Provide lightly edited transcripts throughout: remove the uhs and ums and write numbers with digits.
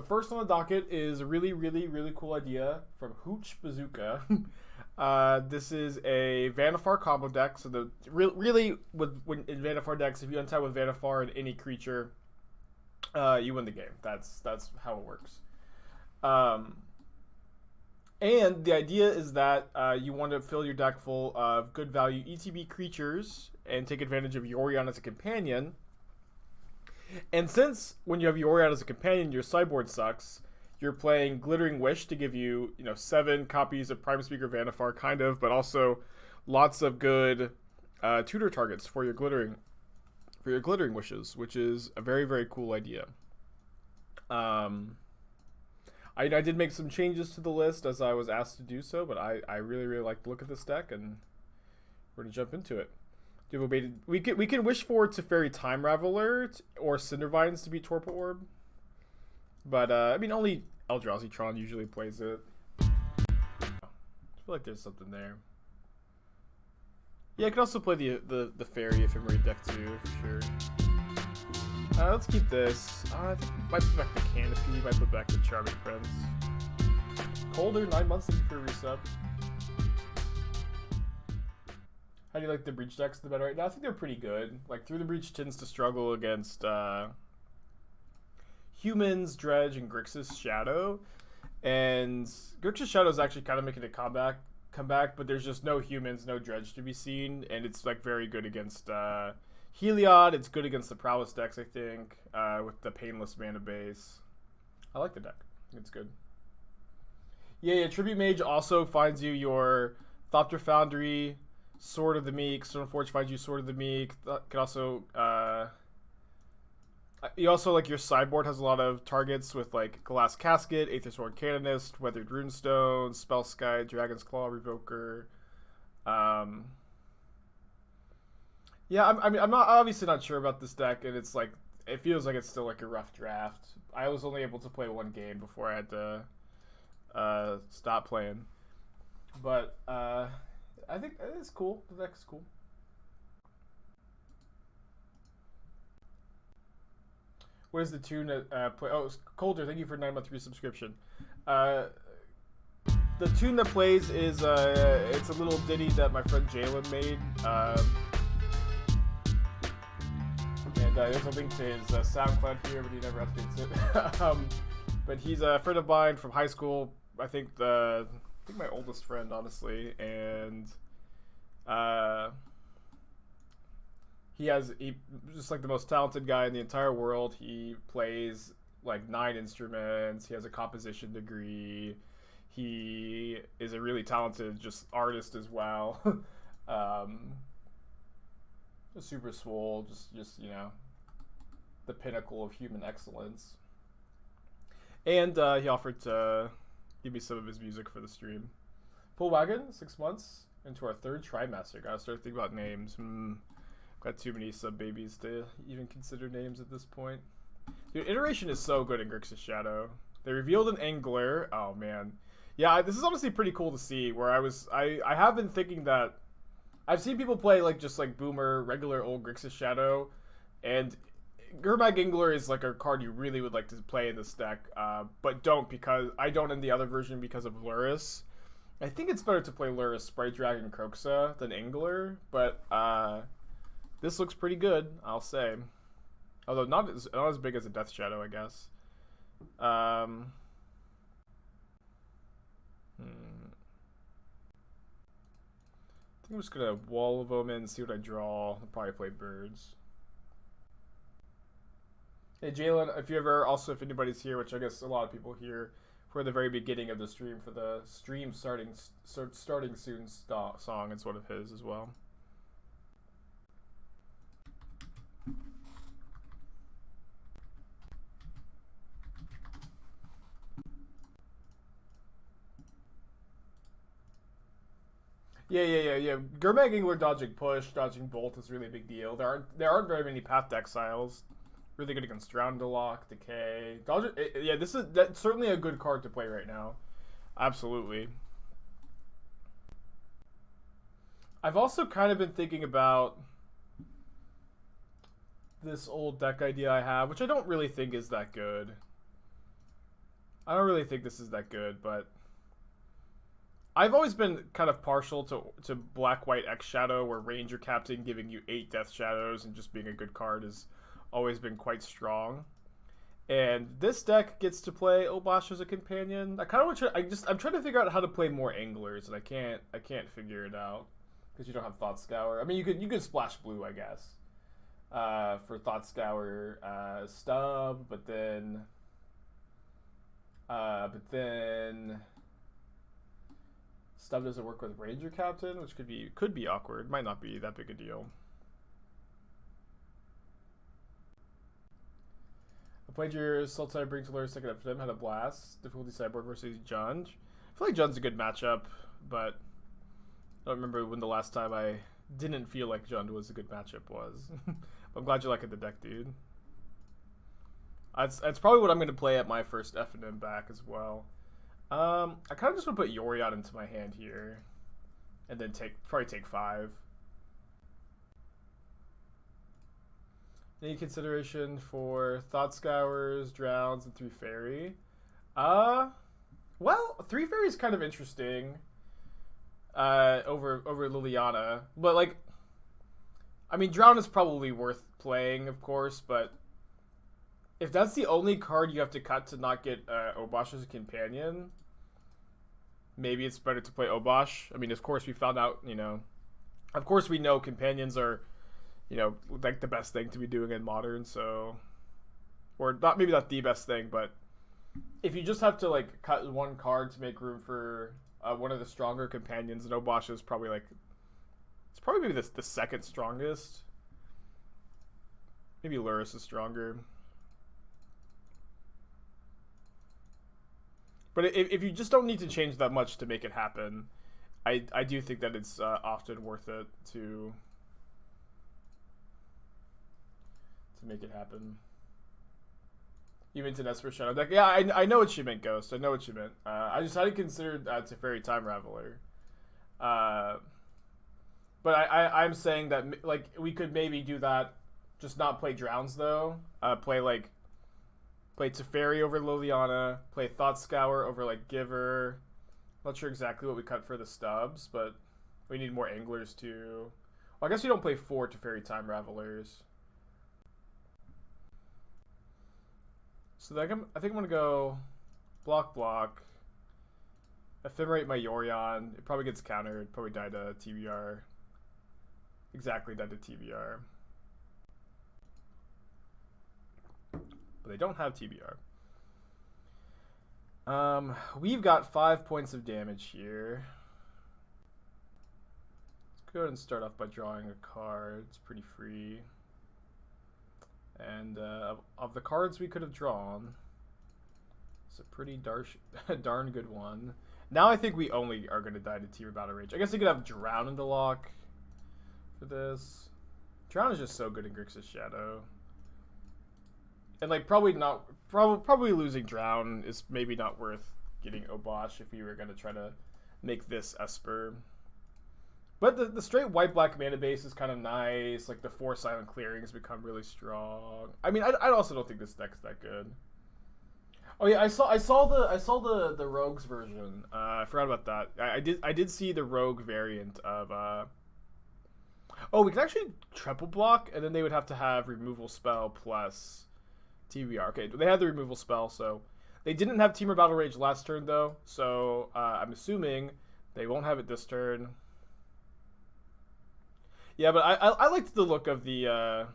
first on the docket is a really, really, really cool idea from Hooch Bazooka. This is a Vannifar combo deck. So the really in Vannifar decks, if you untap with Vannifar and any creature, you win the game. That's how it works. And the idea is that you want to fill your deck full of good value ETB creatures and take advantage of Yorion as a companion. And since when you have Yorion as a companion, your sideboard sucks, you're playing Glittering Wish to give you, 7 copies of Prime Speaker Vannifar, kind of, but also lots of good tutor targets for your glittering wishes, which is a very, very cool idea. I did make some changes to the list as I was asked to do so, but I really, really like the look of this deck, and we're going to jump into it. We can wish for Teferi Time Raveler or Cindervines to beat Torpor Orb. But, only Eldrazi Tron usually plays it. I feel like there's something there. Yeah, I could also play the Fairy Ephemerate deck too, for sure. Let's keep this. I think I might put back the Canopy, might put back the Charming Prince. Colder, 9 months for a resub. How do you like the Breach decks the better right now? I think they're pretty good. Like, Through the Breach tends to struggle against Humans, Dredge, and Grixis Shadow. And Grixis Shadow is actually kind of making a comeback, but there's just no Humans, no Dredge to be seen. And it's, like, very good against Heliod. It's good against the Prowess decks, I think, with the Painless mana base. I like the deck. I think it's good. Yeah, Tribute Mage also finds you your Thopter Foundry, Sword of the Meek. Stoneforge finds you Sword of the Meek. Can also you also, like, your sideboard has a lot of targets with, like, Glass Casket, Aether Sword Canonist, Weathered Runestone, Spellskite, Dragon's Claw Revoker. Yeah, I'm obviously not sure about this deck, and it's like, it feels like it's still like a rough draft. I was only able to play one game before I had to stop playing, but I think it's cool. The deck is cool. What is the tune that play? Oh, Colder, thank you for 9-month resubscription. The tune that plays is it's a little ditty that my friend Jalen made. And there's a link to his SoundCloud here, but he never updates it. But he's a friend of mine from high school. I think my oldest friend, honestly, and he's just like the most talented guy in the entire world. He plays like 9 instruments. He has a composition degree. He is a really talented just artist as well. Super swole, just the pinnacle of human excellence. And he offered to give me some of his music for the stream. Full wagon, 6 months into our 3rd trimester. Gotta start thinking about names. Got too many sub babies to even consider names at this point. Dude, iteration is so good in Grixis Shadow. They revealed an Angler. Oh man, yeah, this is honestly pretty cool to see. Where I have been thinking that I've seen people play like just like Boomer, regular old Grixis Shadow, and Gurmag Angler is like a card you really would like to play in this deck, but don't, because I don't in the other version because of Lurrus. I think it's better to play Lurrus, Sprite Dragon, Kroxa than Angler, but this looks pretty good, I'll say. Although not as big as a Death Shadow, I guess. I think I'm just gonna Wall of Omens, see what I draw. I'll probably play Birds. Hey Jalen, if anybody's here, which I guess a lot of people here for the very beginning of the stream, for the stream starting soon song, it's one of his as well. Yeah. Gurmag Angler dodging push, dodging bolt is really a big deal. There aren't very many Path Exiles. Really good against Drowned-to-Lock, Decay. That's certainly a good card to play right now. Absolutely. I've also kind of been thinking about this old deck idea I have, which I don't really think is that good. I don't really think this is that good, but I've always been kind of partial to Black-White X-Shadow, where Ranger Captain giving you 8 Death Shadows and just being a good card has always been quite strong. And this deck gets to play Obosh as a companion. I kind of want to. I'm trying to figure out how to play more anglers, and I can't figure it out because you don't have Thought Scour. I mean, you could splash blue, I guess, for Thought Scour stub, but then stub doesn't work with Ranger Captain, which could be awkward. Might not be that big a deal. Played your Sultai Bring to Lure second up for them, had a blast. Difficulty sideboard versus Jund. I feel like Jund's a good matchup, but I don't remember when the last time I didn't feel like Jund was a good matchup was. I'm glad you like the deck, dude. That's probably what I'm going to play at my first F&M back as well. I kind of just want to put Yorion into my hand here, and then probably take 5. Any consideration for Thought Scours, Drowns, and 3 Fairy? Well, 3 Fairy is kind of interesting over Liliana, but like, I mean, Drown is probably worth playing, of course, but if that's the only card you have to cut to not get Obosh as a companion, maybe it's better to play Obosh. I mean, of course we found out, of course we know companions are, like the best thing to be doing in Modern, so, or not, maybe not the best thing, but if you just have to like cut one card to make room for one of the stronger companions, and Obosh is probably like, it's probably maybe the second strongest. Maybe Lurrus is stronger. But if you just don't need to change that much to make it happen, I do think that it's often worth it to make it happen. Even to Nesper Shadow deck. Yeah, I know what you meant, Ghost. I know what you meant. I just hadn't considered Teferi Time Raveler. But I'm saying that like we could maybe do that, just not play Drowns though. Play Teferi over Liliana. Play Thought Scour over like Giver. Not sure exactly what we cut for the stubs, but we need more anglers too. Well, I guess we don't play 4 Teferi Time Ravelers. So I think I'm gonna go block. Ephemerate my Yorion. It probably gets countered. Probably die to TBR. Exactly die to TBR. But they don't have TBR. We've got 5 points of damage here. Let's go ahead and start off by drawing a card. It's pretty free. And of the cards we could have drawn, it's a pretty darn good one. Now I think we only are going to die to Temur Battle Rage. I guess we could have Drown in the lock for this. Drown is just so good in Grixis Shadow. And like probably losing Drown is maybe not worth getting Obosh if you were going to try to make this Esper. But the straight white-black mana base is kind of nice. Like the 4 Silent Clearings become really strong. I mean, I also don't think this deck's that good. Oh yeah, I saw the Rogues version. I forgot about that. I did see the Rogue variant of. Oh, we can actually triple block, and then they would have to have removal spell plus TBR. Okay, they had the removal spell, so they didn't have Temur Battle Rage last turn though. So I'm assuming they won't have it this turn. Yeah, but I liked the look of the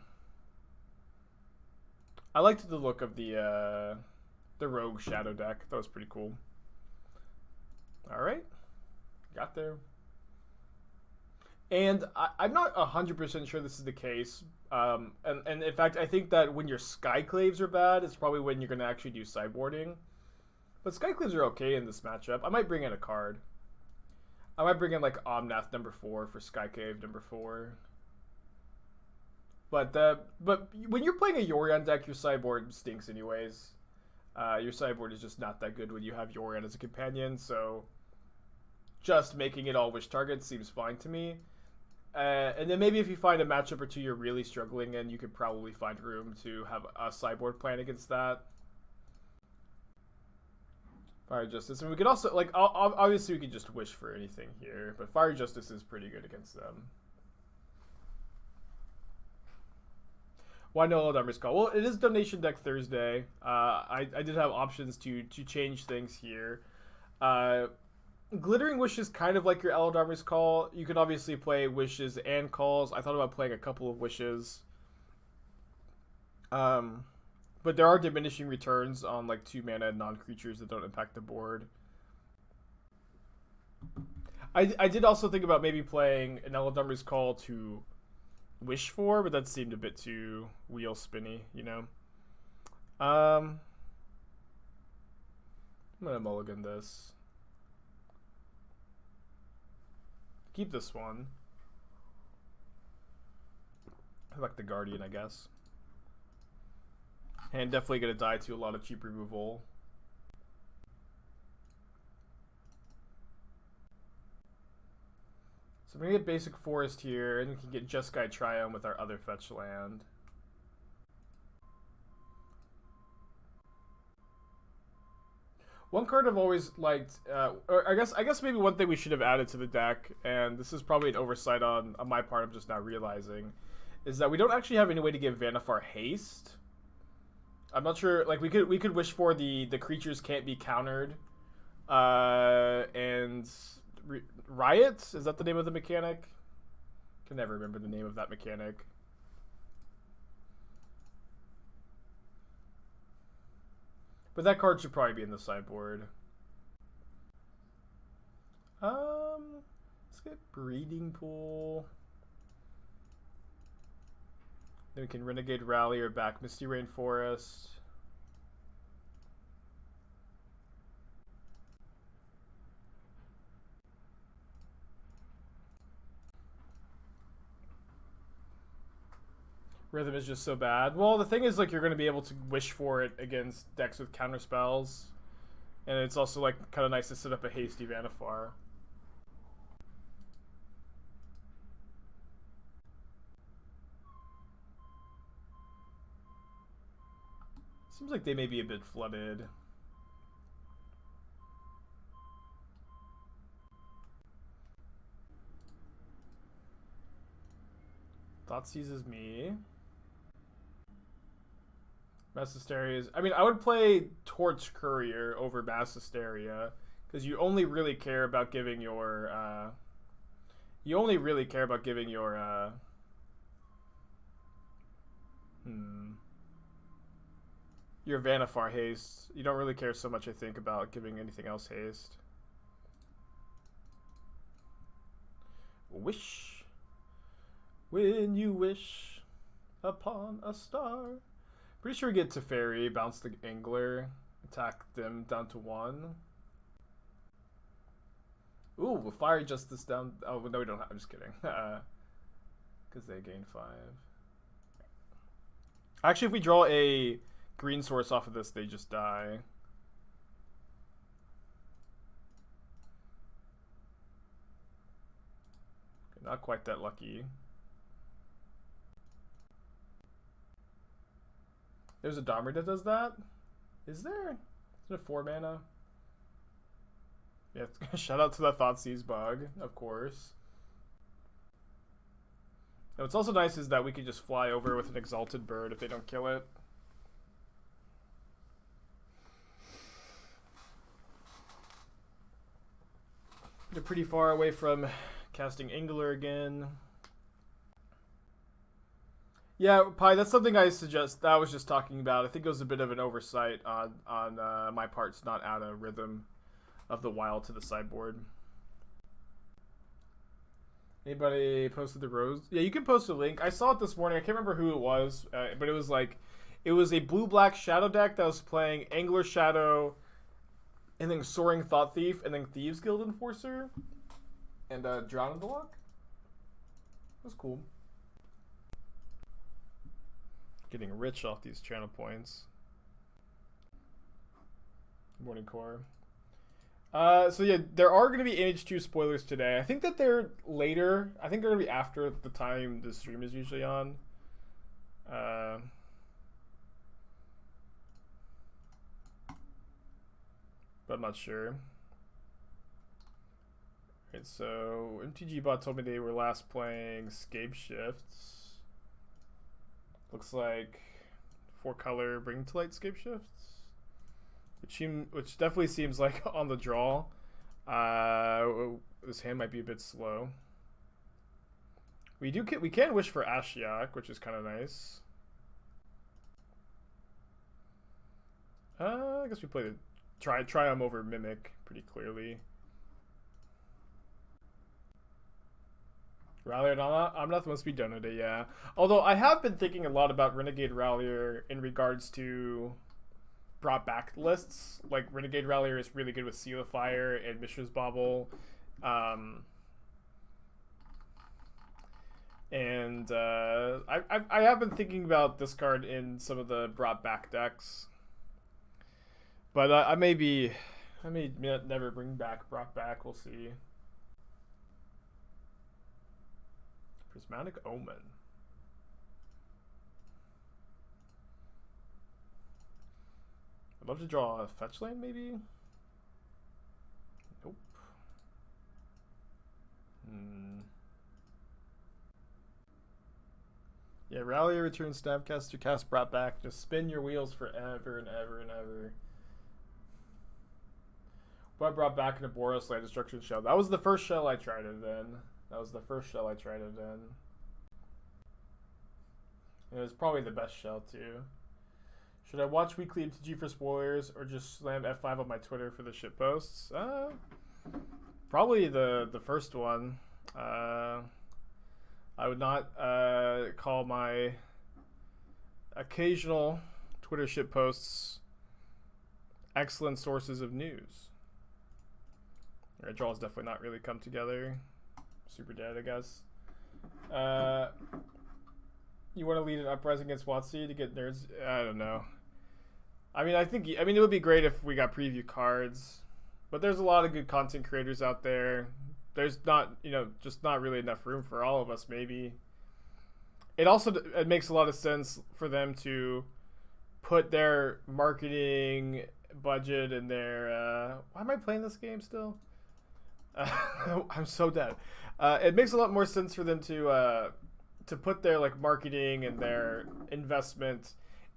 the Rogue Shadow deck. That was pretty cool. All right, got there. And I'm not 100% sure this is the case. And in fact, I think that when your Skyclaves are bad, it's probably when you're going to actually do sideboarding. But Skyclaves are okay in this matchup. I might bring in a card. I might bring in like Omnath number 4 for Skyclave number 4. But when you're playing a Yorion deck, your sideboard stinks anyways. Your sideboard is just not that good when you have Yorion as a companion, so just making it all wish targets seems fine to me. And then maybe if you find a matchup or two you're really struggling in, you could probably find room to have a sideboard plan against that. Fire Justice. And we could also, like, obviously we could just wish for anything here, but Fire Justice is pretty good against them. Why no Eldummer's Call? Well, it is Donation Deck Thursday. I did have options to change things here. Glittering Wish is kind of like your Eldummer's Call. You could obviously play Wishes and Calls. I thought about playing a couple of Wishes. But there are diminishing returns on like 2 mana non-creatures that don't impact the board. I did also think about maybe playing an Eldummer's Call to wish for, but that seemed a bit too wheel spinny, you know. I'm gonna mulligan this. Keep this one. I like the Guardian, I guess. And definitely gonna die to a lot of cheap removal. So we're gonna get basic forest here, and we can get Jeskai Triome with our other fetch land. One card I've always liked, or I guess maybe one thing we should have added to the deck, and this is probably an oversight on my part, I'm just now realizing, is that we don't actually have any way to give Vannifar haste. I'm not sure, like we could wish for the creatures can't be countered, and Riot? Is that the name of the mechanic? Can never remember the name of that mechanic. But that card should probably be in the sideboard. Let's get Breeding Pool. Then we can Renegade Rallier back Misty Rainforest. Rhythm is just so bad. Well, the thing is, like, you're going to be able to wish for it against decks with counter spells. And it's also, like, kind of nice to set up a hasty Vannifar. Seems like they may be a bit flooded. Thought seizes me. Mass Hysteria is... I mean, I would play Torch Courier over Mass Hysteria, because you only really care about giving your... your Vannifar haste. You don't really care so much, I think, about giving anything else haste. Wish. When you wish upon a star. Pretty sure we get Teferi, bounce the Angler, attack them down to 1. Ooh, we'll Fire Justice down. Oh, no, we don't have. I'm just kidding. Because they gain 5. Actually, if we draw a green source off of this, they just die. Okay, not quite that lucky. There's a Dharma that does that? Is there? Is it a 4 mana? Yeah, shout out to the Thoughtseize bug, of course. And what's also nice is that we can just fly over with an Exalted Bird if they don't kill it. They're pretty far away from casting Angler again. Yeah, Pi, that's something I suggest. That I was just talking about. I think it was a bit of an oversight on my part to not add a Rhythm of the Wild to the sideboard. Anybody posted the rose? Yeah, you can post a link. I saw it this morning. I can't remember who it was, but it was like, it was a blue-black Shadow deck that was playing Angler Shadow, and then Soaring Thought Thief, and then Thieves Guild Enforcer, and Drown in the Luck. It was cool. Getting rich off these channel points. Morning Core. So yeah, there are going to be NH2 spoilers today. I think that they're later. I think they're going to be after the time the stream is usually on. but I'm not sure. Alright, so MTG bot told me they were last playing Scape Shifts. Looks like 4-color Bring to Light Scape Shifts, which definitely seems like on the draw. This hand might be a bit slow. We can wish for Ashiok, which is kind of nice. I guess we play the Triome over Mimic pretty clearly. Rallier and Omnath must be dono day, yeah. Although I have been thinking a lot about Renegade Rallier in regards to brought back lists. Like Renegade Rallier is really good with Seal of Fire and Mishra's Bauble. I have been thinking about this card in some of the brought back decks. But I may never bring back brought back, we'll see. Prismatic Omen. I'd love to draw a fetch land, maybe? Nope. Yeah, Rallier returns Snapcaster, cast brought back. Just spin your wheels forever and ever and ever. What brought back in a Boros Land Destruction Shell? That was the first shell I tried it in. It was probably the best shell too. Should I watch weekly MTG for spoilers or just slam F5 on my Twitter for the shit posts? Probably the first one. I would not call my occasional Twitter shit posts excellent sources of news. Our draws definitely not really come together. Super dead, I guess. You want to lead an uprising against WotC to get nerds? I don't know. I mean, it would be great if we got preview cards, but there's a lot of good content creators out there. There's not, just not really enough room for all of us, maybe. It makes a lot of sense for them to put their marketing budget and their, why am I playing this game still? I'm so dead. It makes a lot more sense for them to put their marketing and their investment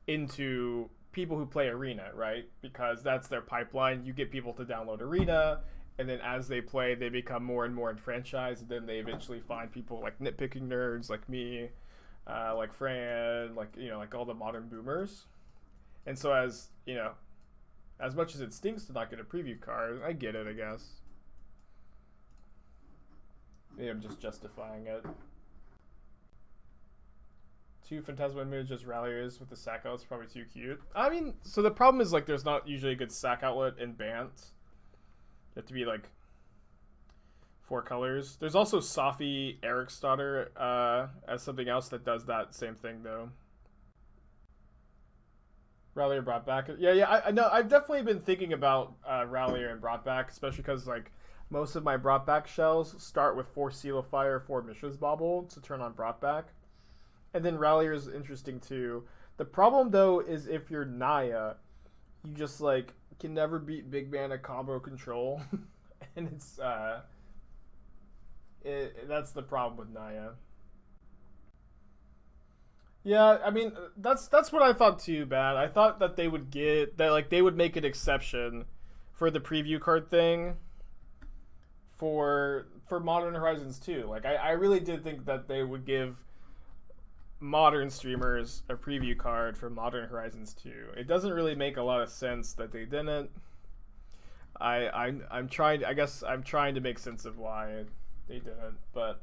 into people who play Arena, right? Because that's their pipeline. You get people to download Arena, and then as they play, they become more and more enfranchised. And then they eventually find people like nitpicking nerds like me, like Fran, like all the modern boomers. And so as much as it stinks to not get a preview card, I get it, I guess. Maybe I'm just justifying it. 2 Phantasma Images Ralliers with the sack outlet's probably too cute. I mean, so the problem is there's not usually a good sack outlet in Bant. You have to be 4 colors. There's also Safi Eriksdotter as something else that does that same thing though. Rallier brought back. Yeah. I know. I've definitely been thinking about Rallier and brought back, especially because most of my brought back shells start with 4 Seal of Fire, 4 Mishra's Bauble to turn on brought back. And then Rallier is interesting too. The problem though is if you're Naya, you just can never beat big mana combo control, and it's that's the problem with Naya. Yeah, I mean that's what I thought too. Bad. I thought that they would they would make an exception for the preview card thing for Modern Horizons 2. I really did think that they would give modern streamers a preview card for Modern Horizons 2. It doesn't really make a lot of sense that they didn't. I'm trying to make sense of why they didn't, but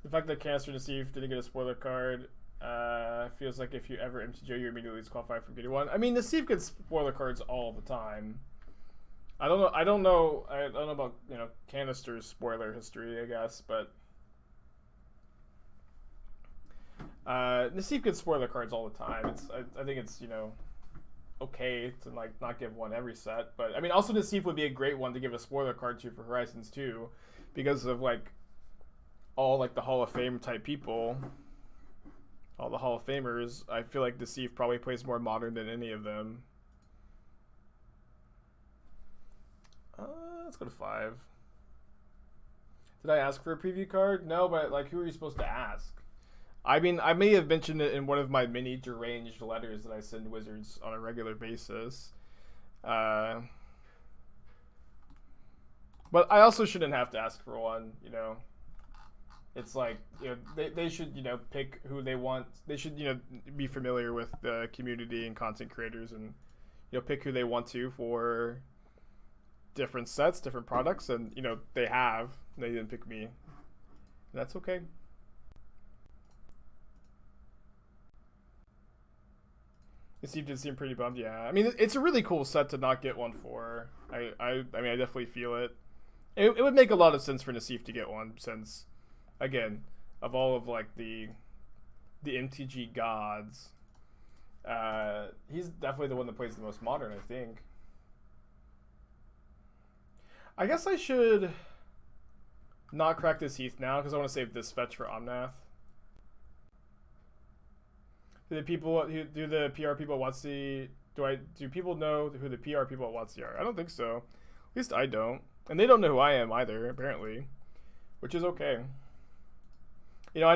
the fact that Canister Deceive didn't get a spoiler card feels like if you ever MTGO, you're immediately disqualified from getting one. I mean, Deceive gets spoiler cards all the time. I don't know about Canister's spoiler history, I guess, but Deceive gets spoiler cards all the time. I think it's okay to not give one every set, but I mean also Deceive would be a great one to give a spoiler card to for Horizons 2 because of all the Hall of Fame type people. all the Hall of Famers, I feel like Deceive probably plays more modern than any of them. Let's go to 5. Did I ask for a preview card? No, but like, who are you supposed to ask? I mean, I may have mentioned it in one of my many deranged letters that I send Wizards on a regular basis. But I also shouldn't have to ask for one, you know. It's like, you know, they should, you know, pick who they want. They should, you know, be familiar with the community and content creators and, you know, pick who they want to for different sets, different products. And, you know, they have. They didn't pick me. And that's okay. You did seem pretty bummed, yeah. I mean, it's a really cool set to not get one for. I mean, I definitely feel it. It would make a lot of sense for Nassif to get one, since, again, of all of like the MTG gods, he's definitely the one that plays the most modern, I think. I guess I should not crack this Heath now because I want to save this fetch for Omnath. Do the PR people at WotC, do people know who the PR people at WotC are? I don't think so. At least I don't. And they don't know who I am either, apparently. Which is okay. You know,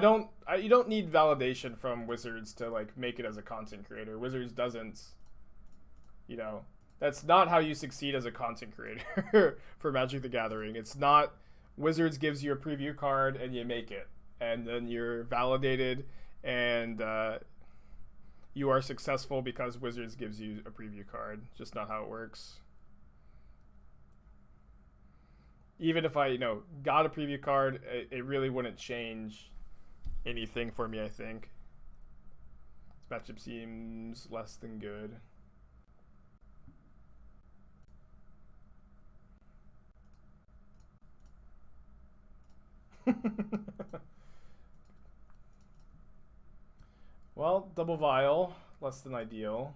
you don't need validation from Wizards to like make it as a content creator. Wizards doesn't, you know, that's not how you succeed as a content creator for Magic the Gathering. It's not Wizards gives you a preview card and you make it. And then you're validated and you are successful because Wizards gives you a preview card. Just not how it works. Even if I, you know, got a preview card, it really wouldn't change anything for me, I think. This matchup seems less than good. Well, double Vial, less than ideal.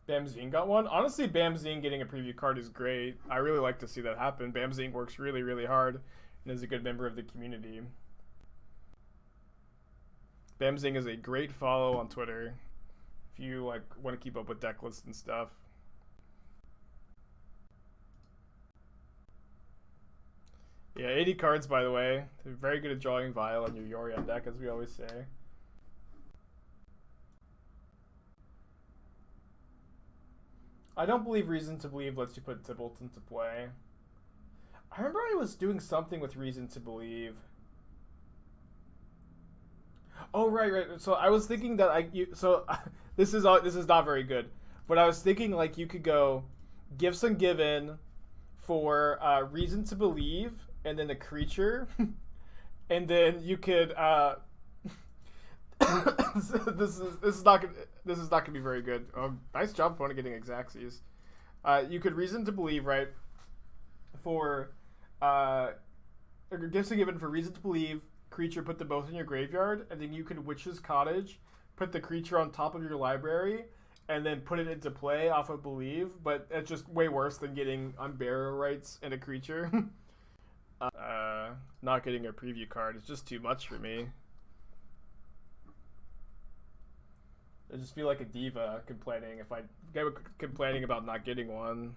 Bamzine got one. Honestly, Bamzine getting a preview card is great. I really like to see that happen. Bamzine works really, really hard and is a good member of the community. Bamzine is a great follow on Twitter if you like want to keep up with Decklist and stuff. Yeah, 80 cards, by the way. They're very good at drawing Vial on your Yorion deck, as we always say. I don't believe Reason to Believe lets you put Tybalt into play. I remember I was doing something with Reason to Believe. Oh, right. So I was thinking that this is not very good. But I was thinking like you could go Gifts Ungiven for Reason to Believe and then a creature. And then you could this is not gonna be very good. Nice job, opponent, getting Exaxes. You could Reason to Believe, right? For Gifts Ungiven for Reason to Believe, creature, put them both in your graveyard, and then you could Witch's Cottage, put the creature on top of your library, and then put it into play off of Believe. But it's just way worse than getting Unburial Rights and a creature. Not getting a preview card is just too much for me. I just feel like a diva complaining about not getting one.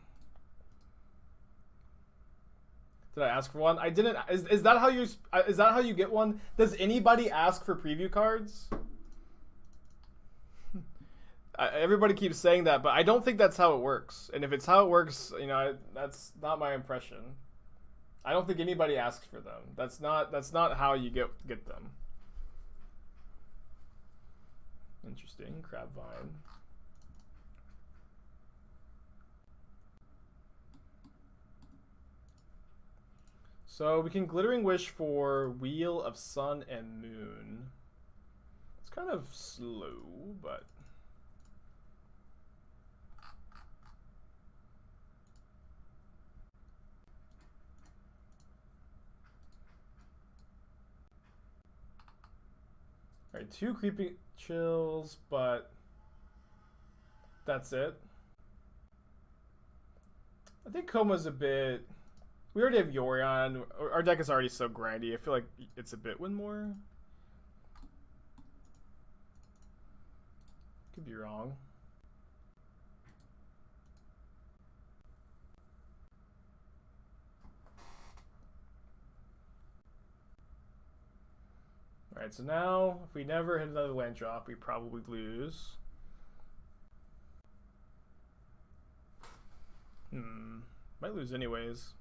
Did I ask for one? I didn't. Is that how you get one? Does anybody ask for preview cards? Everybody keeps saying that, but I don't think that's how it works. And if it's how it works, you know, that's not my impression. I don't think anybody asks for them. That's not how you get them. Interesting. Crabvine. So we can Glittering Wish for Wheel of Sun and Moon. It's kind of slow, but... Alright, 2 Creeping Chills, but that's it. I think Koma's a bit... We already have Yorion. Our deck is already so grindy. I feel like it's a bit win more. Could be wrong. Alright, so now, if we never hit another land drop, we probably lose. Might lose anyways.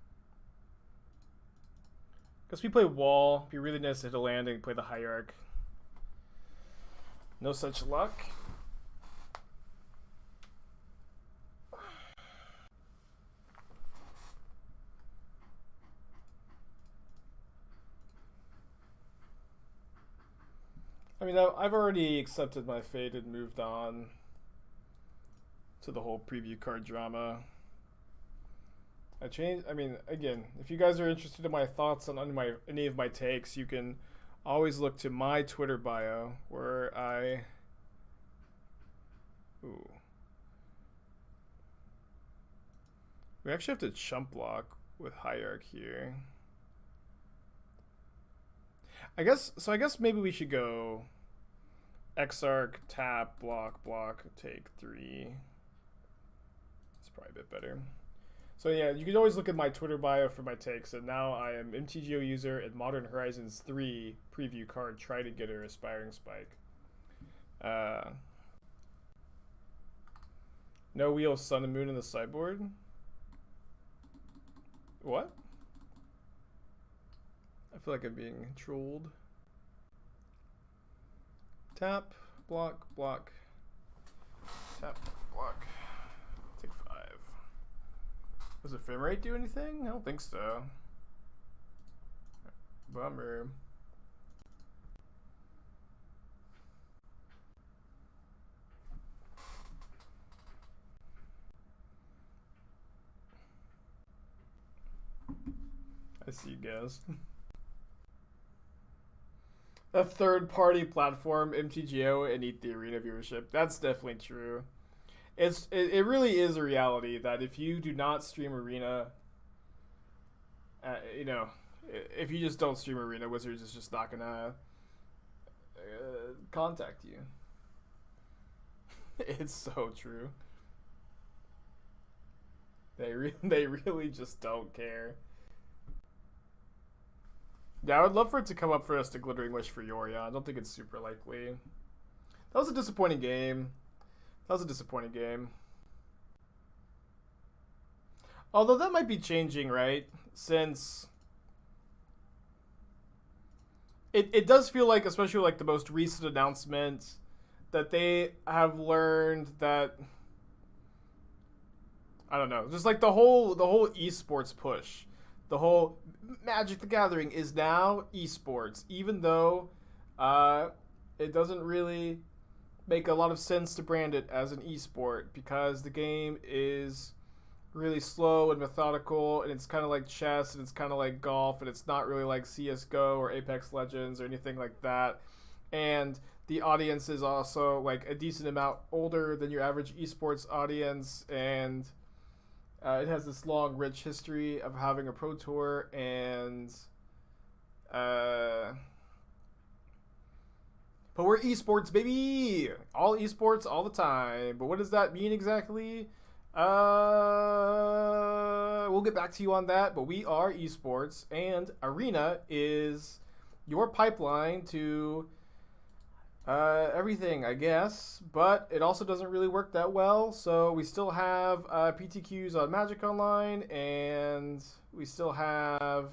Because we play Wall, be really nice to hit a land and play the Hierarch. No such luck. I mean, I've already accepted my fate and moved on to the whole preview card drama. I mean, again, if you guys are interested in my thoughts on any of my takes, you can always look to my Twitter bio where I... Ooh. We actually have to chump block with Hierarch here. I guess maybe we should go Exarch, tap, block, take 3. It's probably a bit better. So yeah, you can always look at my Twitter bio for my takes. And now I am MTGO user at Modern Horizons 3 preview card, Try to Get Her Aspiring Spike. No Wheel of Sun and Moon in the sideboard. What? I feel like I'm being trolled. Tap, block, tap, block. Take 5. Does Ephemerate do anything? I don't think so. Bummer. I see you guys. A third-party platform, MTGO, and eat the arena viewership. That's definitely true. It really is a reality that if you do not stream arena, you know, if you just don't stream arena, Wizards is just not gonna contact you. It's so true. They really just don't care. Yeah, I would love for it to come up for us to Glittering Wish for Yorion. I don't think it's super likely. That was a disappointing game. Although that might be changing, right? Since it does feel like, especially like the most recent announcement, that they have learned that, I don't know, just like the whole esports push. The whole Magic the Gathering is now esports, even though it doesn't really make a lot of sense to brand it as an esport because the game is really slow and methodical, and it's kind of like chess, and it's kind of like golf, and it's not really like CSGO or Apex Legends or anything like that. And the audience is also like a decent amount older than your average esports audience, and it has this long, rich history of having a pro tour, and but we're esports, baby! All esports, all the time. But what does that mean exactly? We'll get back to you on that, but we are esports, and Arena is your pipeline to everything, I guess, but it also doesn't really work that well. So we still have PTQs on Magic Online, and we still have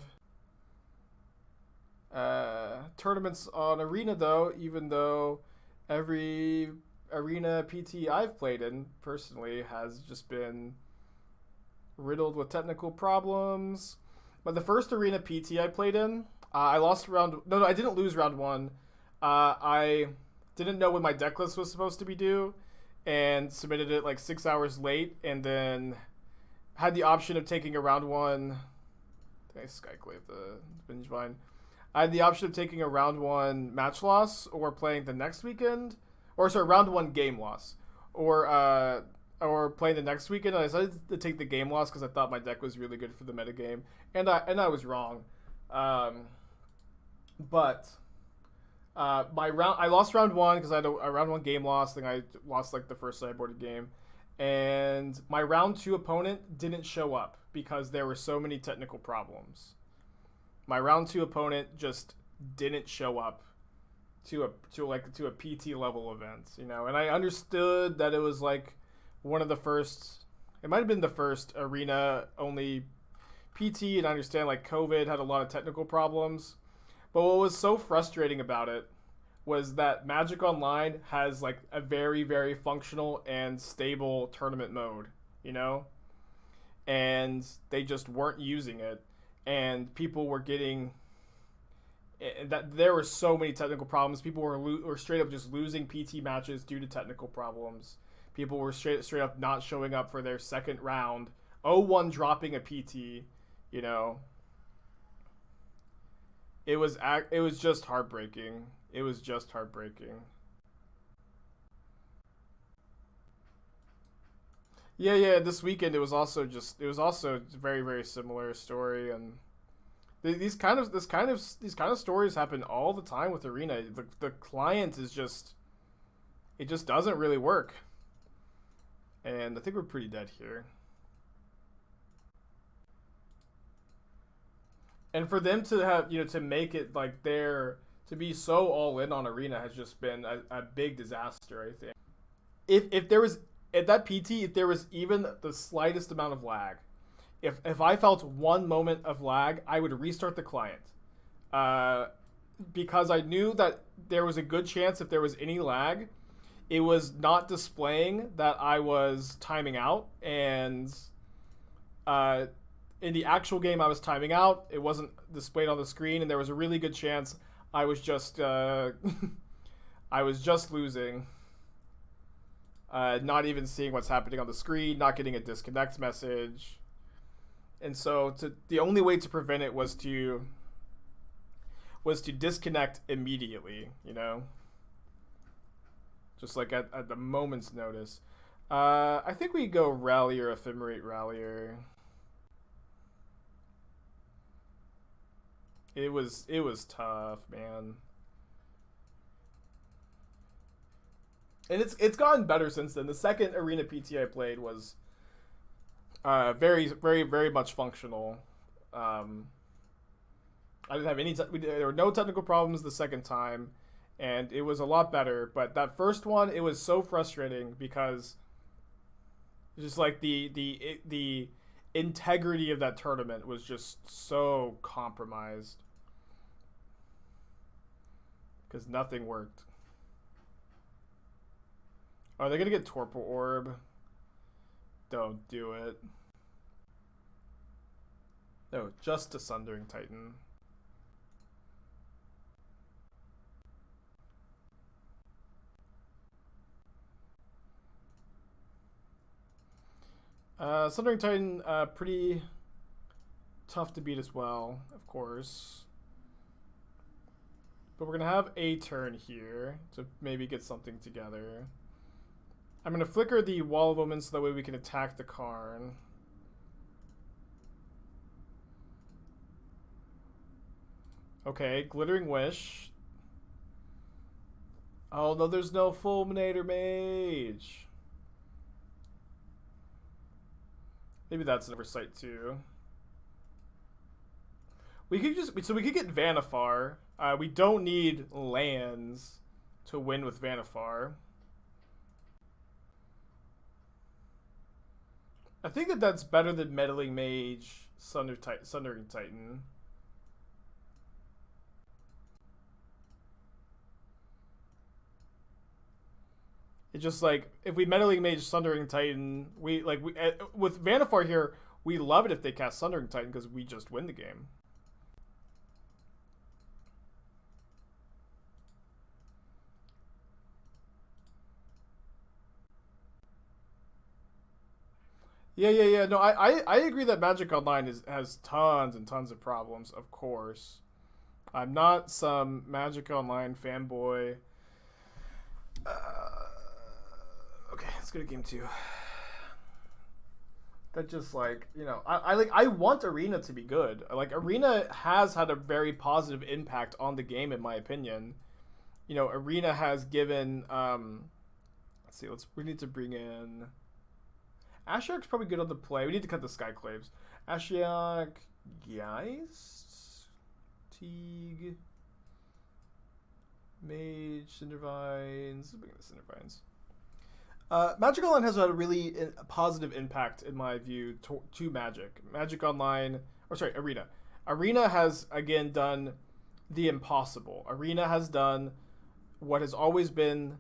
tournaments on Arena, though, even though every Arena PT I've played in personally has just been riddled with technical problems. But the first Arena PT I played in, I lost round... No, I didn't lose round 1. I didn't know when my deck list was supposed to be due and submitted it like 6 hours late, and then had the option of taking a round 1... I Skyclave the Binge Vine. I had the option of taking a round 1 match loss or playing the next weekend. Or sorry, round 1 game loss. Or or playing the next weekend, I decided to take the game loss because I thought my deck was really good for the metagame, and I was wrong. But I lost round one because I had a round one game loss. Then I lost like the first sideboard game, and my round two opponent didn't show up because there were so many technical problems. My round two opponent just didn't show up to a PT level event, you know, and I understood that it was like one of the first. It might have been the first arena only PT, and I understand like COVID had a lot of technical problems. But what was so frustrating about it was that Magic Online has like a very, very functional and stable tournament mode, you know? And they just weren't using it. And people were getting... that there were so many technical problems. People were straight up just losing PT matches due to technical problems. People were straight up not showing up for their second round. 0-1 dropping a PT, you know? It was just heartbreaking. It was just heartbreaking. Yeah. This weekend it was also a very, very similar story, and these kind of stories happen all the time with Arena. The client is just, it just doesn't really work, and I think we're pretty dead here. And for them to have, you know, to make it like to be so all in on Arena has just been a big disaster, I think. If there was, at that PT, if there was even the slightest amount of lag, if I felt one moment of lag, I would restart the client. Because I knew that there was a good chance if there was any lag, it was not displaying that I was timing out, and in the actual game I was timing out, it wasn't displayed on the screen, and there was a really good chance I was just losing, not even seeing what's happening on the screen, not getting a disconnect message. And so the only way to prevent it was to disconnect immediately, you know, just like at the moment's notice. I think we go Rallier, Ephemerate Rallier. It was tough, man. And it's gotten better since then. The second Arena PT I played was very, very, very much functional. I didn't have any... there were no technical problems the second time, and it was a lot better. But that first one, it was so frustrating because just like the integrity of that tournament was just so compromised because nothing worked. Are they gonna get Torpor Orb? Don't do it. No, just a Sundering Titan. Sundering Titan, pretty tough to beat as well, of course. But we're going to have a turn here to maybe get something together. I'm going to flicker the Wall of Omens so that way we can attack the Karn. Okay, Glittering Wish. Oh no, there's no Fulminator Mage. Maybe that's an oversight too. We could get Vannifar. We don't need lands to win with Vannifar. I think that's better than Meddling Mage, Sundering Titan. It's just like if we Meddling Mage Sundering Titan, with Vannifar here, we love it if they cast Sundering Titan because we just win the game. Yeah. No, I agree that Magic Online has tons and tons of problems, of course. I'm not some Magic Online fanboy. Okay, let's go to game 2. that just like, you know, I want Arena to be good. Like Arena has had a very positive impact on the game in my opinion. You know, Arena has given let's see, we need to bring in Ashiok's probably good on the play. We need to cut the Skyclaves. Ashiok, Geist, Teeg, Mage, Cindervines. Let's bring in the Cindervines. Magic Online has had a really positive impact, in my view, to Magic. Magic Online, or sorry, Arena. Arena has, again, done the impossible. Arena has done what has always been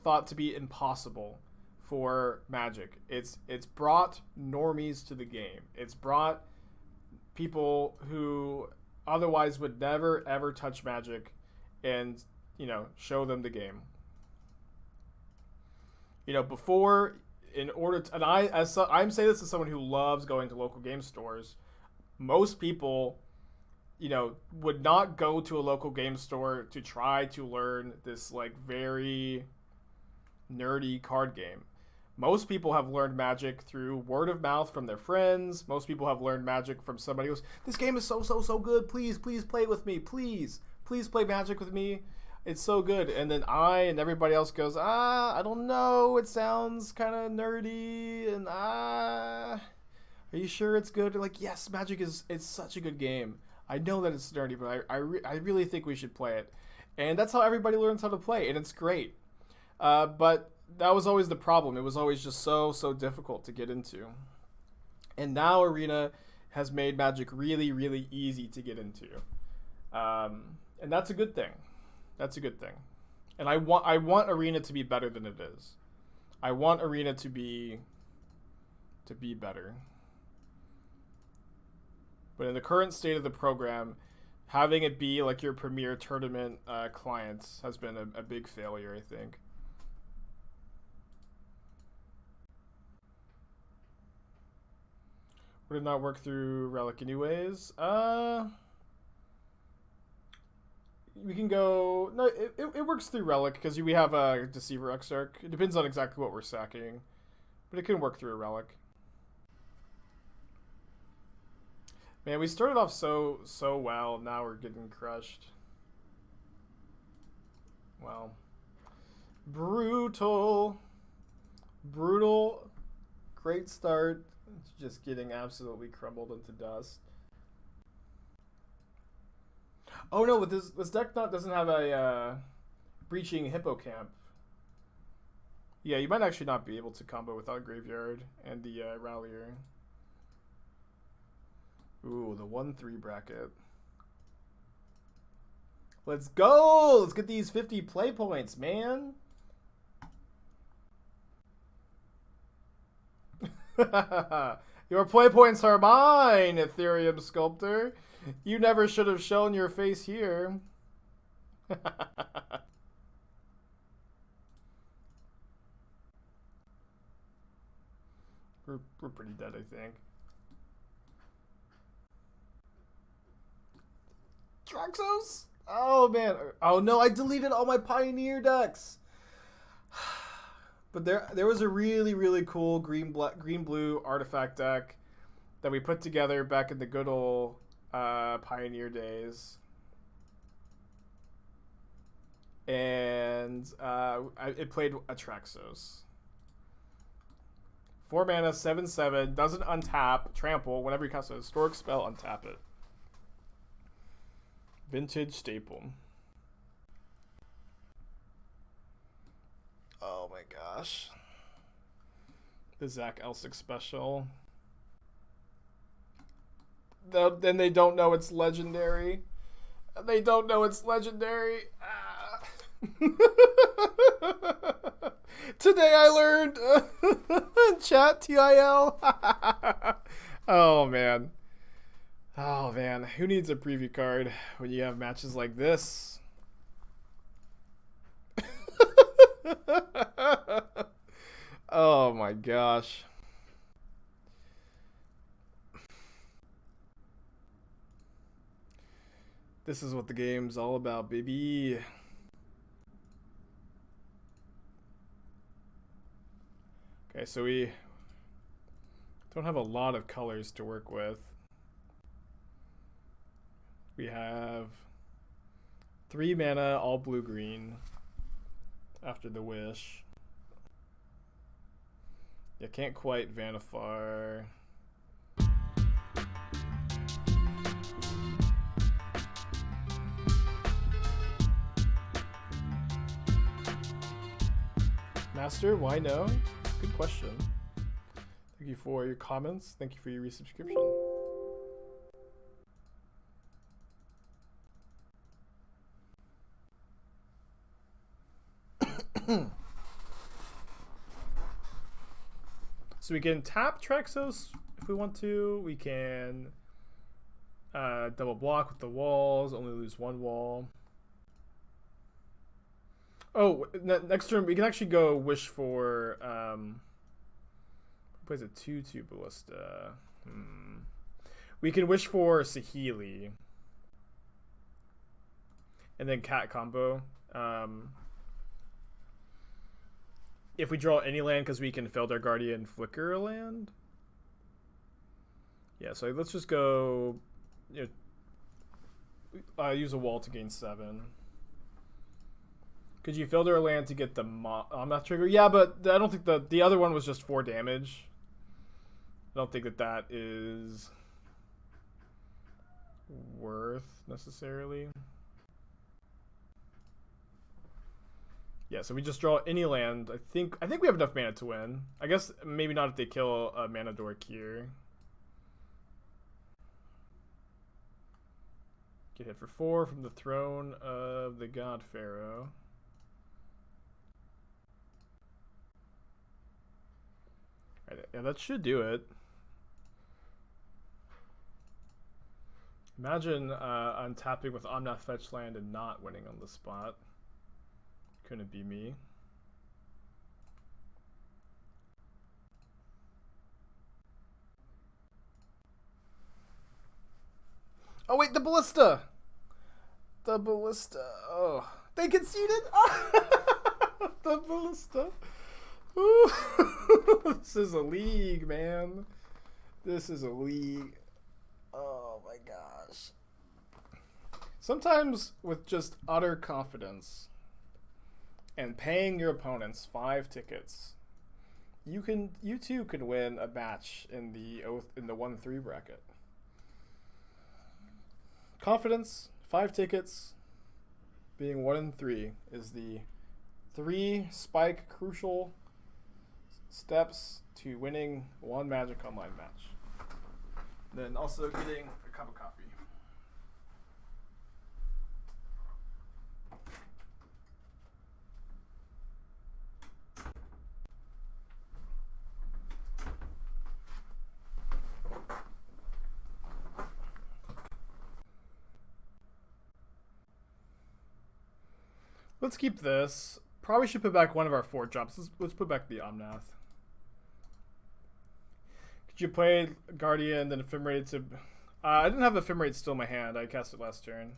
thought to be impossible for Magic. It's brought normies to the game. It's brought people who otherwise would never, ever touch Magic and, you know, show them the game. You know, before, in order to, and I'm saying this as someone who loves going to local game stores, most people, you know, would not go to a local game store to try to learn this, like, very nerdy card game. Most people have learned Magic through word of mouth from their friends. Most people have learned Magic from somebody who goes, this game is so good. Please play with me. Please play Magic with me. It's so good. And then I and everybody else goes, I don't know. It sounds kind of nerdy. And are you sure it's good? Like, yes, Magic it's such a good game. I know that it's nerdy, but I really think we should play it. And that's how everybody learns how to play. And it's great. But that was always the problem. It was always just so difficult to get into. And now Arena has made Magic really, really easy to get into. And that's a good thing. That's a good thing. And I want Arena to be better than it is. I want Arena to be better. But in the current state of the program, having it be like your premier tournament clients has been a big failure, I think. Would it not work through Relic anyways? We can go... No, it works through Relic because we have a Deceiver Exarch. It depends on exactly what we're sacking. But it can work through a Relic. Man, we started off so well. Now we're getting crushed. Wow. Brutal. Great start. Just getting absolutely crumbled into dust. Oh no, but this deck doesn't have a Breaching Hippocamp. Yeah, you might actually not be able to combo without Graveyard and the Rallier. Ooh, the 1-3 bracket. Let's go! Let's get these 50 play points, man! Your play points are mine, Ethereum Sculptor. You never should have shown your face here. We're pretty dead, I think. Traxos? Oh, man. Oh, no, I deleted all my Pioneer decks. But there was a really cool green-blue artifact deck that we put together back in the good old Pioneer days. And it played Atraxos. 4 mana, 7/7, doesn't untap, trample. Whenever you cast a historic spell, untap it. Vintage staple. Oh my gosh. The Zach Elsick special. Then they don't know it's legendary. They don't know it's legendary. Ah. Today I learned. Chat TIL. Oh man. Oh man. Who needs a preview card when you have matches like this? Oh my gosh. This is what the game's all about, baby. Okay, so we Don't have a lot of colors to work with. We have 3 mana, all blue-green after the Wish. Yeah, can't quite Vannifar. Master, why no? Good question. Thank you for your comments. Thank you for your resubscription. So we can tap Traxos if we want to. We can double block with the walls, only lose 1 wall. Oh, next turn we can actually go wish for plays a 2/2 ballista. We can wish for Saheeli. And then cat combo. If we draw any land, because we can Felidar Guardian flicker a land. Yeah, so let's just go, you know, use a wall to gain 7. Could you Felidar a land to get the Omnath trigger? Yeah, but I don't think the other one was just 4 damage. I don't think that is worth necessarily. Yeah, so we just draw any land. I think we have enough mana to win. I guess maybe not if they kill a mana dork here. Get hit for 4 from the Throne of the God Pharaoh. Right, yeah, that should do it. Imagine untapping with Omnath fetch land and not winning on the spot. Couldn't be me. Oh wait, the ballista! The ballista. Oh, they conceded. The ballista. Ooh. This is a league, man. This is a league. Oh my gosh. Sometimes with just utter confidence and paying your opponents 5 tickets, you too can win a match in the 1-3 bracket. Confidence, 5 tickets, being 1-3 is the 3 spike crucial steps to winning 1 Magic Online match. Then also getting a cup of coffee. Let's keep this. Probably should put back one of our 4 drops. Let's put back the Omnath. Could you play Guardian, then Ephemerate to... I didn't have Ephemerate still in my hand. I cast it last turn.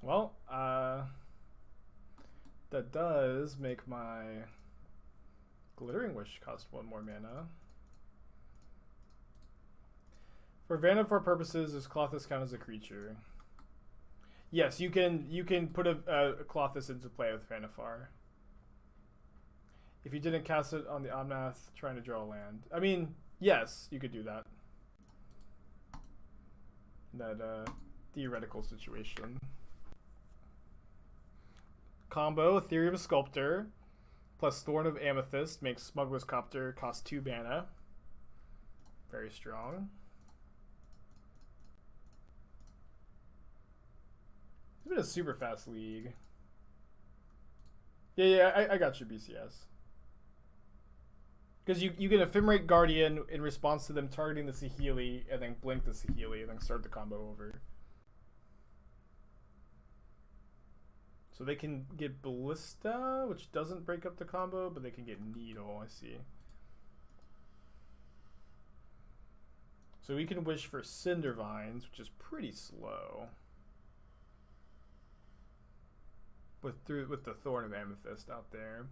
Well, that does make my Glittering Wish cost 1 more mana. For Vannifar purposes, does Colossus count as a creature? Yes, you can put a Colossus into play with Vannifar. If you didn't cast it on the Omnath, trying to draw a land. I mean, yes, you could do that. That theoretical situation. Combo, Ethereum Sculptor, plus Thorn of Amethyst makes Smuggler's Copter cost 2 mana. Very strong. It's been a super fast league. Yeah, I got your BCS. Because you can Ephemerate Guardian in response to them targeting the Saheeli, and then blink the Saheeli, and then start the combo over. So they can get Ballista, which doesn't break up the combo, but they can get Needle, I see. So we can wish for Cindervines, which is pretty slow. with the Thorn of Amethyst out there.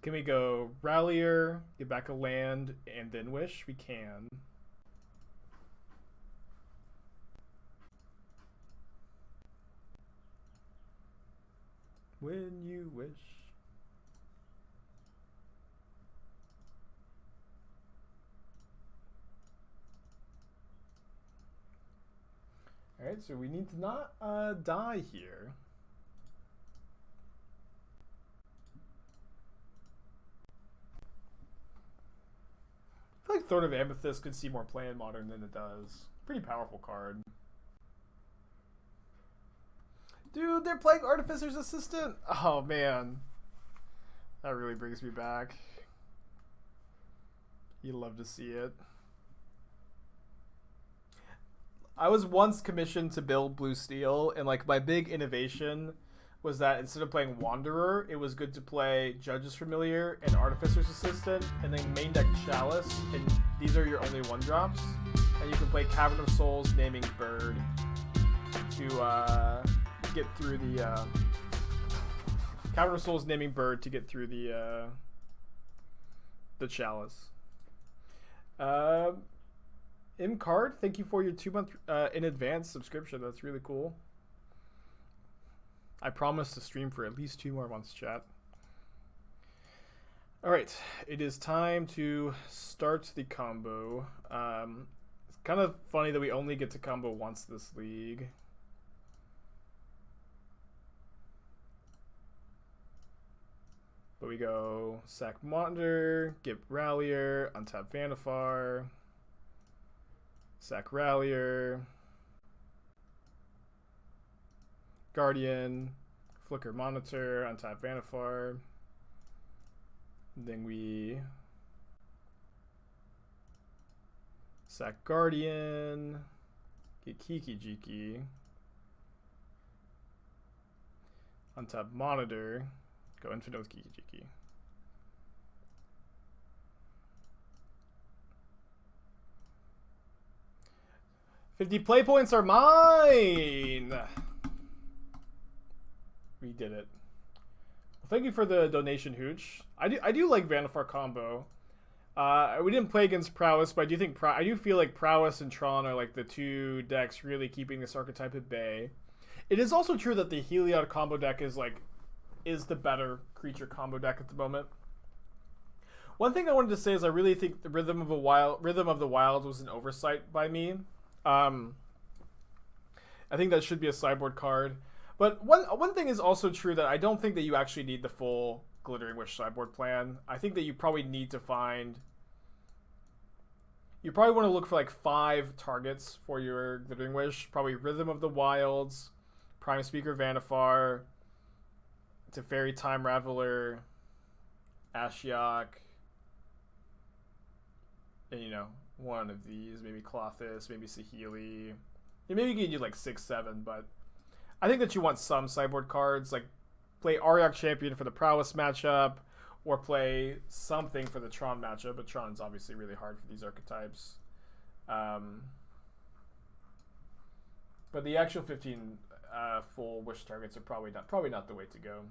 Can we go Rallier, get back a land, and then Wish? We can. When you wish. Alright, so we need to not die here. I feel like Thorn of Amethyst could see more play in Modern than it does. Pretty powerful card. Dude, they're playing Artificer's Assistant! Oh, man. That really brings me back. You love to see it. I was once commissioned to build Blue Steel, and like my big innovation was that instead of playing Wanderer, it was good to play Judge's Familiar and Artificer's Assistant, and then main deck Chalice, and these are your only 1-drops. And you can play Cavern of Souls, Naming Bird to get through the Cavern of Souls, Naming Bird to get through the Chalice. Card, thank you for your 2-month in advance subscription. That's really cool. I promise to stream for at least 2 more months, chat. Alright, it is time to start the combo. It's kind of funny that we only get to combo once this league. But we go sack Monitor, get Rallier, untap Vannifar, sack Rallier, Guardian, flicker Monitor, untap Vannifar. Then we sack Guardian, get Kiki-Jiki, untap Monitor, go infinite with Kiki-Jiki. $50 play points are mine! We did it. Well, thank you for the donation, Hooch. I do like Vannifar combo. We didn't play against Prowess, but I do think I do feel like Prowess and Tron are like the 2 decks really keeping this archetype at bay. It is also true that the Heliod combo deck is the better creature combo deck at the moment. One thing I wanted to say is I really think the Rhythm of the Wild was an oversight by me. I think that should be a sideboard card. But one thing is also true that I don't think that you actually need the full Glittering Wish sideboard plan. I think that you probably need to find... You probably want to look for like 5 targets for your Glittering Wish. Probably Rhythm of the Wilds, Prime Speaker Vannifar, Teferi Time Raveler, Ashiok, and you know, one of these, maybe Klothys, maybe Saheeli. Yeah, maybe you can do like 6, 7, but I think that you want some sideboard cards, like play Ariok Champion for the Prowess matchup, or play something for the Tron matchup, but Tron's obviously really hard for these archetypes. But the actual 15 full Wish targets are probably not the way to go.